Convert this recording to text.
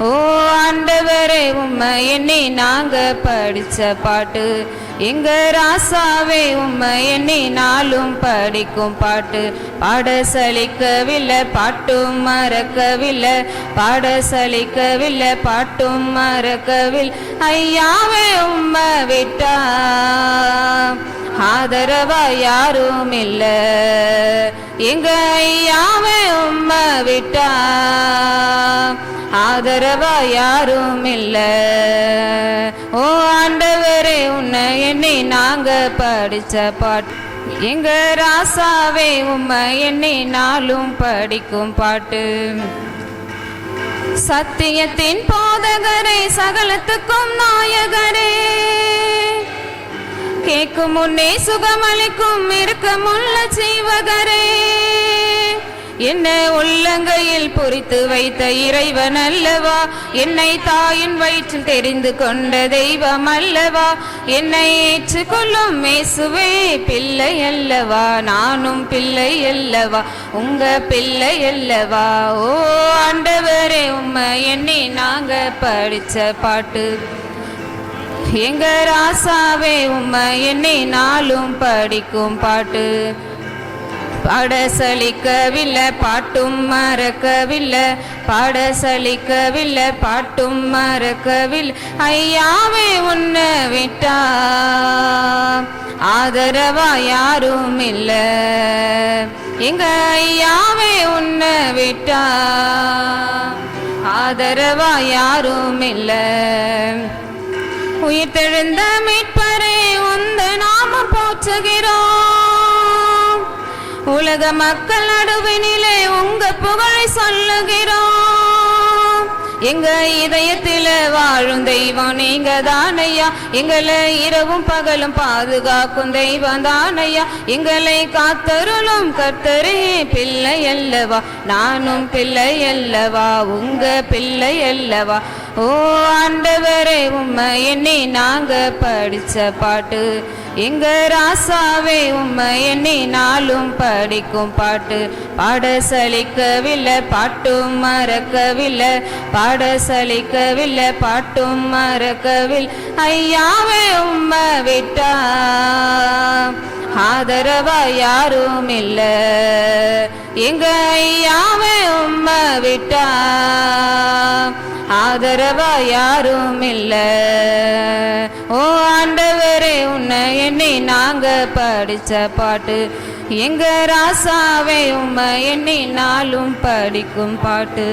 ஓ ஆண்டவரே உம்மை எண்ணி நாங்க படிச்ச பாட்டு, எங்க ராசாவே உம்மை எண்ணி நாளும் படிக்கும் பாட்டு. பாட சலிக்கவில்லை பாட்டும் மறக்கவில்லை, பாட சலிக்கவில்லை பாட்டும் மறக்கவில்லை. ஐயாவே உம்மை விட்டா ஆதரவா யாரும் இல்ல, எங்க ஐயாவே உம்மை விட்டா ஆதரவா யாரும் இல்ல. ஓ ஆண்டவரே உன்னை எண்ணி நாங்க படிச்ச பாட்டு, எங்க ராசாவே உம்மை எண்ணி நாளும் படிக்கும் பாட்டு. சத்தியத்தின் போதகரே சகலத்துக்கும் நாயகரே, கேட்கும் முன்னே சுகமளிக்கும் இருக்கமுள்ள ஜீவகரே, என்னை உள்ளங்கையில் பொறித்து வைத்த இறைவன் அல்லவா, என்னை தாயின் வயிற்றில் தெரிந்து கொண்ட தெய்வம் அல்லவா, என்னை ஏற்றுக்கொள்ளும் இயேசுவே பிள்ளை அல்லவா, நானும் பிள்ளை அல்லவா, உங்க பிள்ளை அல்லவா. ஓ ஆண்டவரே உம்மை எண்ணி நாங்க படிச்ச பாட்டு, எங்க ராசாவே உம்மை எண்ணி நாளும் படிக்கும் பாட்டு. பாட சலிக்கவில்லை பாட்டும் மறக்கவில்லை, பாட சலிக்கவில்லை பாட்டும் மறக்கவில்லை. ஐயாவே உன்னை விட்டா ஆதரவா யாரும் இல்ல, எங்க ஐயாவே உன்னை விட்டா ஆதரவா யாரும் இல்ல. உயிர்த்தெழுந்த மீட்பரே உந்த நாமம் போற்றுகிறோம், உலக மக்கள் நடுவினிலே உங்க புகழை சொல்லுகிறோம். எங்க இதயத்தில வாழும் தெய்வம் நீங்க தானையா, எங்களை இரவும் பகலும் பாதுகாக்கும் தெய்வம் தானையா, எங்களை காத்தருளும் கர்த்தரே பிள்ளை அல்லவா, நானும் பிள்ளை அல்லவா, உங்க பிள்ளை அல்லவா. ஓ ஆண்டவரே உம்மை எண்ணி நாங்க படிச்ச பாட்டு, எங்க ராசாவே உம்மை எண்ணி நாளும் படிக்கும் பாட்டு. பாட சலிக்கவில்லை பாட்டும் மறக்கவில்லை, பாட சலிக்கவில்லை பாட்டும் மறக்கவில்லை. ஐயாவே உம்மை விட்டா ஆதரவா யாரும் இல்ல, எங்க ஐயாவே உம்மை விட்டா ஆதரவா யாரும் இல்ல. ஓ ஆண்டவரே உன்னை எண்ணி நாங்க படிச்ச பாட்டு, எங்க ராசாவே உம்மை எண்ணி நாளும் படிக்கும் பாட்டு.